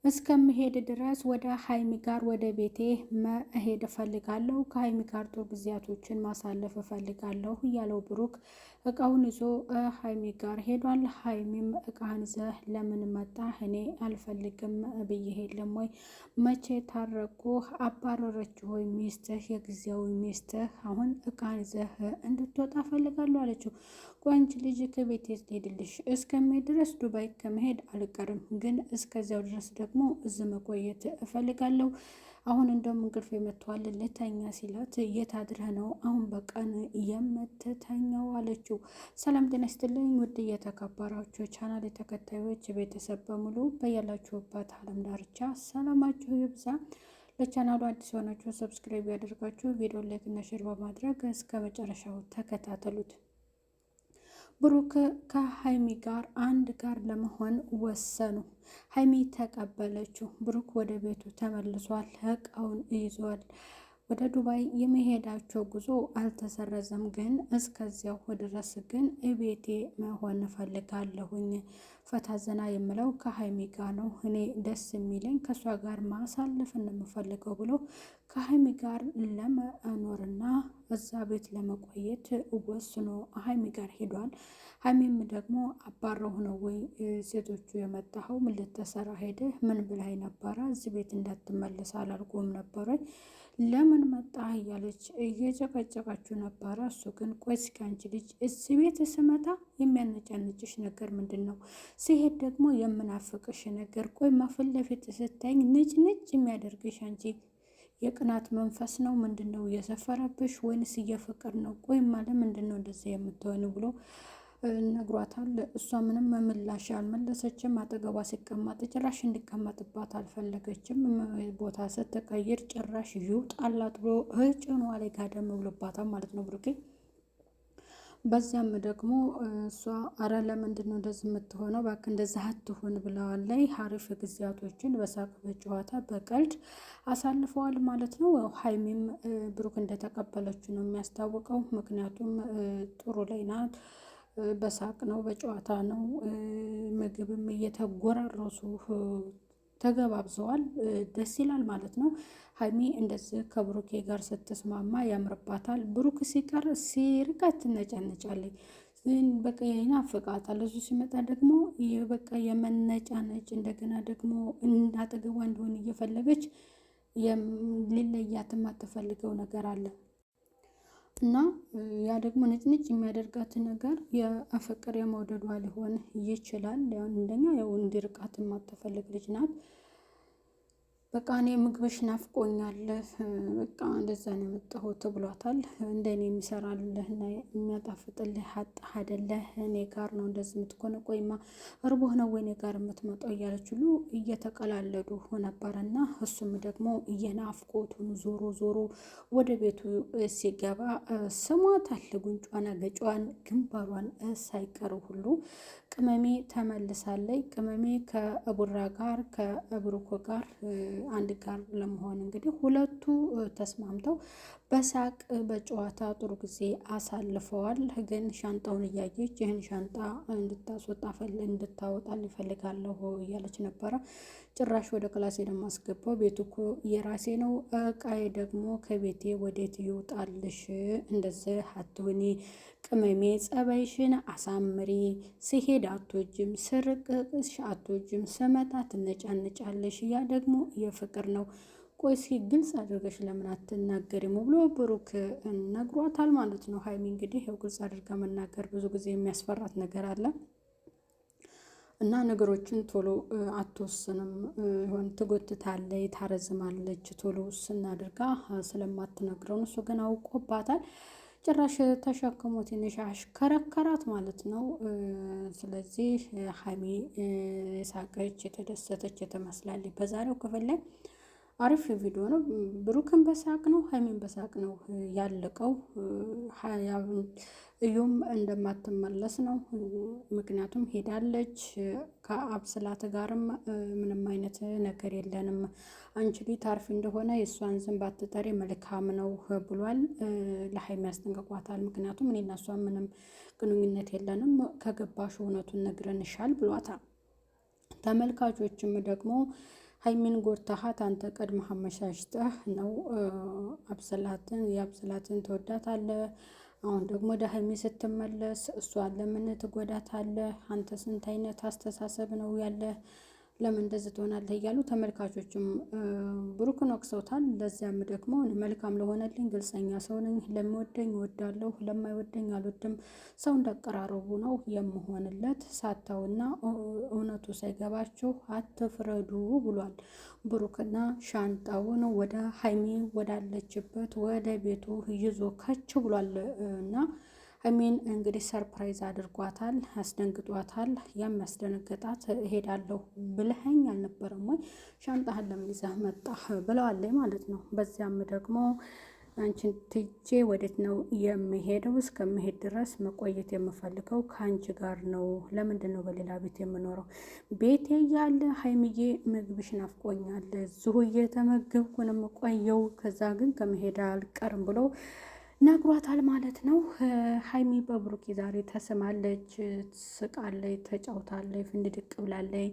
እስከምሄድ ድረስ ወደ ሀይሚ ጋር ወደ ቤቴ መሄድ እፈልጋለሁ። ከሀይሚ ጋር ጥሩ ጊዜያቶችን ማሳለፍ እፈልጋለሁ እያለው ብሩክ እቃውን ይዞ ሀይሚ ጋር ሄዷል። ሀይሚም እቃህን ይዘህ ለምን መጣህ? እኔ አልፈልግም ብዬ የለም ወይ? መቼ ታረቁ? አባረረች ሆይ ሚስትህ፣ የጊዜያዊ ሚስትህ አሁን እቃህን ይዘህ እንድትወጣ እፈልጋለሁ አለችው። ቆንጅ ልጅ ከቤት ሄድልሽ እስከሚሄድ ድረስ ዱባይ ከመሄድ አልቀርም፣ ግን እስከዚያው ድረስ ደግሞ እዚህ መቆየት እፈልጋለሁ። አሁን እንደውም እንቅልፍ መጥቷል ልተኛ ሲላት የት አድረህ ነው አሁን በቀን የምትተኛው አለችው። ሰላም ጤና ይስጥልኝ ውድ የተከበራችሁ ቻናል ተከታዮች ቤተሰብ በሙሉ በያላችሁበት ዓለም ዳርቻ ሰላማችሁ ይብዛ። ለቻናሉ አዲስ የሆናችሁ ሰብስክራይብ ያደርጋችሁ ቪዲዮ ላይክ እና ሼር በማድረግ እስከ መጨረሻው ተከታተሉት። ብሩክ ከሀይሚ ጋር አንድ ጋር ለመሆን ወሰኑ። ሀይሚ ተቀበለችው። ብሩክ ወደ ቤቱ ተመልሷል። እቃውን ይዟል። ወደ ዱባይ የመሄዳቸው ጉዞ አልተሰረዘም፣ ግን እስከዚያው ድረስ ግን እቤቴ መሆን እፈልጋለሁኝ። ፈታ ዘና የምለው ከሀይሚ ጋር ነው። እኔ ደስ የሚለኝ ከእሷ ጋር ማሳለፍ እንደምፈልገው ብሎ ከሀይሚ ጋር ለመኖርና እዛ ቤት ለመቆየት ወስኖ ሀይሚ ጋር ሄዷል። ሀይሚም ደግሞ አባረው ነው ወይ ሴቶቹ የመጣኸው? ምን ልትሰራ ሄደህ? ምን ብላይ ነበረ? እዚህ ቤት እንዳትመለስ አላልኩም ነበረ? ለምን መጣ እያለች እየጨቀጨቃችሁ ነበረ። እሱ ግን ቆይ እስኪ አንቺ ልጅ እዚህ ቤት ስመጣ የሚያነጫንጭሽ ነገር ምንድን ነው? ሲሄድ ደግሞ የምናፍቅሽ ነገር፣ ቆይ ፊት ለፊት ስታይኝ ንጭ ንጭ የሚያደርግሽ አንቺ የቅናት መንፈስ ነው ምንድን ነው እየሰፈረብሽ? ወይንስ እየፍቅር ነው? ቆይ ማለት ምንድን ነው እንደዚህ የምትሆኑ ብሎ ነግሯታል። እሷ ምንም ምላሽ አልመለሰችም። አጠገቧ ሲቀመጥ ጭራሽ እንዲቀመጥባት አልፈለገችም። ቦታ ስትቀይር ጭራሽ ይውጣላት ብሎ ጭኗ ላይ ጋደም ብሎባታል ማለት ነው ብሩኬ። በዚያም ደግሞ እሷ አረ ለምንድን ነው እንደዚህ የምትሆነው? እባክህ እንደዚህ አትሆን ብለዋለይ። ሀሪፍ ጊዜያቶችን በሳቅ በጨዋታ በቀልድ አሳልፈዋል ማለት ነው። ሀይሚም ብሩክ እንደተቀበለችው ነው የሚያስታውቀው። ምክንያቱም ጥሩ ላይ ናት። በሳቅ ነው በጨዋታ ነው። ምግብም እየተጎራረሱ ተገባብዘዋል። ደስ ይላል ማለት ነው። ሀይሚ እንደዚህ ከብሩኬ ጋር ስትስማማ ያምርባታል። ብሩክ ሲቀር ሲርቃት ትነጫነጫለች። በቃ ይናፍቃታል። እሱ ሲመጣ ደግሞ በቃ የመነጫነጭ እንደገና ደግሞ አጠገቧ እንደሆነ እየፈለገች ሊለያት የማትፈልገው ነገር አለ እና ያ ደግሞ ንጭንጭ የሚያደርጋት ነገር የፍቅር የመውደዷ ሊሆን ይችላል። እንደኛ ያው እንዲርቃት የማትፈልግ ልጅ ናት። በቃ እኔ ምግብሽ ናፍቆኛል፣ በቃ እንደዛ ነው የመጣሁት ብሏታል። እንደኔ የሚሰራልህና የሚያጣፍጥልህ አጣህ አይደለህ? እኔ ጋር ነው እንደዚህ የምትኮነ? ቆይማ እርቦህ ነው ወይ እኔ ጋር የምትመጣው? እያለች ሁሉ እየተቀላለዱ ነበረና እሱም ደግሞ እየናፍቆቱን ዞሮ ዞሮ ወደ ቤቱ ሲገባ ስሟታል። ጉንጯን፣ አገጯን፣ ግንባሯን ሳይቀር ሁሉ ቅመሜ ተመልሳለይ። ቅመሜ ከቡራ ጋር ከብሩኮ ጋር አንድ ጋር ለመሆን እንግዲህ ሁለቱ ተስማምተው በሳቅ በጨዋታ ጥሩ ጊዜ አሳልፈዋል። ግን ሻንጣውን እያየች ይህን ሻንጣ እንድታወጣ ይፈልጋለሁ እያለች ነበረ። ጭራሽ ወደ ክላሴ ለማስገባው ቤቱ እኮ የራሴ ነው፣ እቃዬ ደግሞ ከቤቴ ወዴት ይውጣልሽ? እንደዚህ አትሁኒ ቅመሜ፣ ጸባይሽን አሳምሪ። ሲሄድ አትወጅም፣ ስርቅቅሽ አትወጅም፣ ስመጣ ትነጫነጫለሽ። ያ ደግሞ የፍቅር ነው። ቆይ እስኪ ግልጽ አድርገሽ ለምን አትናገሪም ብሎ ብሩክ ነግሯታል ማለት ነው። ሀይሚ እንግዲህ ያው ግልጽ አድርጋ መናገር ብዙ ጊዜ የሚያስፈራት ነገር አለ እና ነገሮችን ቶሎ አትወስንም። ሆን ትጎትታለች፣ ታረዝማለች። ቶሎ ስናድርጋ ስለማትነግረው እሱ ግን አውቆባታል። ጭራሽ ተሸክሞ ትንሽ አሽከረከራት ማለት ነው። ስለዚህ ሀይሚ የሳቀች የተደሰተች የተመስላለች። በዛሬው ክፍል ላይ አሪፍ ቪዲዮ ነው። ብሩክን በሳቅ ነው፣ ሀይሚን በሳቅ ነው ያለቀው። እዩም እንደማትመለስ ነው። ምክንያቱም ሄዳለች። ከአብስላት ጋርም ምንም አይነት ነገር የለንም፣ አንቺ ታርፊ እንደሆነ የእሷን ዝም ባትጠሪ መልካም ነው ብሏል። ለሀይሚ ያስጠንቅቋታል። ምክንያቱም እኔና እሷ ምንም ግንኙነት የለንም፣ ከገባሽ እውነቱን ነግረንሻል ብሏታል። ተመልካቾችም ደግሞ ሀይሚን ጎርተሃት አንተ ቀድመህ አመሻሽተህ ነው የአብስላትን ትወዳታለህ። አሁን ደግሞ ወደ ሀይሚ ስትመለስ እሷን ለምን ትጎዳታለህ? አንተ ስንት አይነት አስተሳሰብ ነው ያለ? ለምን እንደዚህ ትሆናለህ? እያሉ ተመልካቾችም ብሩክን ወቅሰውታል። ለዚያም ደግሞ መልካም ለሆነልኝ ግልጸኛ ሰው ነኝ፣ ለሚወደኝ እወዳለሁ፣ ለማይወደኝ አልወድም፣ ሰው እንዳቀራረቡ ነው የምሆንለት፣ ሳታውና እውነቱ ሳይገባችሁ አትፍረዱ ብሏል። ብሩክና ሻንጣውን ወደ ሀይሚ ወዳለችበት ወደ ቤቱ ይዞ ከች ብሏል እና ሀይሚን እንግዲህ ሰርፕራይዝ አድርጓታል፣ አስደንግጧታል። የሚያስደነግጣት እሄዳለሁ ብለኸኝ አልነበረም ወይ ሻንጣህን ለምን ይዘህ መጣህ ብለዋለች ማለት ነው። በዚያም ደግሞ አንቺን ትቼ ወዴት ነው የምሄደው? እስከምሄድ ድረስ መቆየት የምፈልገው ከአንቺ ጋር ነው። ለምንድን ነው በሌላ ቤት የምኖረው? ቤቴ እያለ ሀይሚዬ ምግብሽ ናፍቆኛል፣ እዚሁ እየተመገብኩ ነው የምቆየው፣ ከዛ ግን ከመሄድ አልቀርም ብሎ ነግሯታል ማለት ነው። ሀይሚ በብሩኬ ዛሬ ተስማለች፣ ስቃለች፣ ተጫውታለች፣ ፍንድድቅ ብላለች።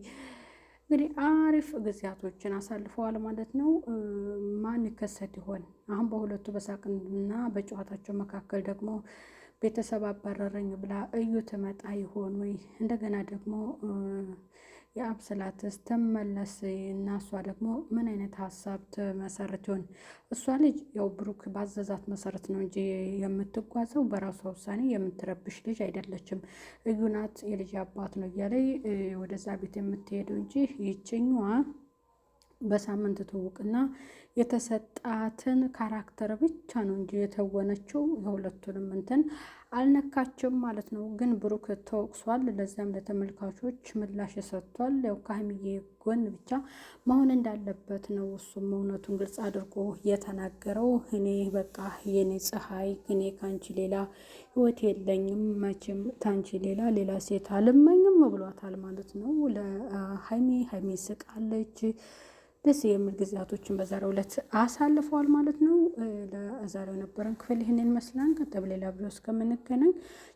እንግዲህ አሪፍ ጊዜያቶችን አሳልፈዋል ማለት ነው። ማን ይከሰት ይሆን አሁን በሁለቱ በሳቅና በጨዋታቸው መካከል ደግሞ ቤተሰብ አባረረኝ ብላ እዩ ትመጣ ይሆን ወይ? እንደገና ደግሞ የአብስላትስ ትመለስ እና እሷ ደግሞ ምን አይነት ሀሳብ ትመሰርት ይሆን? እሷ ልጅ ያው ብሩክ ባዘዛት መሰረት ነው እንጂ የምትጓዘው በራሷ ውሳኔ የምትረብሽ ልጅ አይደለችም። እዩ ናት የልጅ አባት ነው እያለይ ወደዛ ቤት የምትሄደው እንጂ ይችኛዋ በሳምንት ትውቅና የተሰጣትን ካራክተር ብቻ ነው እንጂ የተወነችው የሁለቱንም እንትን አልነካችም ማለት ነው። ግን ብሩክ ተወቅሷል። ለዚያም ለተመልካቾች ምላሽ ሰጥቷል። ያው ከሀይሚዬ ጎን ብቻ መሆን እንዳለበት ነው እሱም እውነቱን ግልጽ አድርጎ የተናገረው። እኔ በቃ የኔ ፀሐይ፣ እኔ ከአንቺ ሌላ ህይወት የለኝም፣ መቼም ታንቺ ሌላ ሴት አልመኝም ብሏታል ማለት ነው ሀይሚ ስቃለች። ደስ የሚል ጊዜያቶችን በዛሬው ዕለት አሳልፈዋል ማለት ነው። ለዛሬው የነበረን ክፍል ይህንን ይመስላል። ቀጣይ በሌላ ቪዲዮ እስከምንገናኝ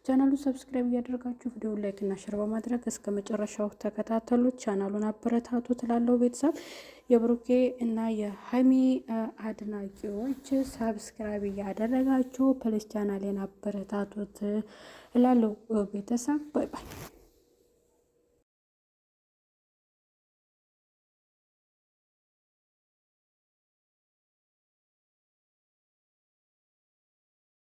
ቻናሉን ሰብስክራይብ እያደረጋችሁ ቪዲዮውን ላይክ እና ሼር በማድረግ እስከ መጨረሻው ተከታተሉት። ቻናሉን አበረታቱ ትላለው። ቤተሰብ የብሩኬ እና የሀይሚ አድናቂዎች ሰብስክራይብ እያደረጋችሁ ፕሌስ ቻናሌን አበረታቱት እላለሁ። ቤተሰብ ባይ ባይ።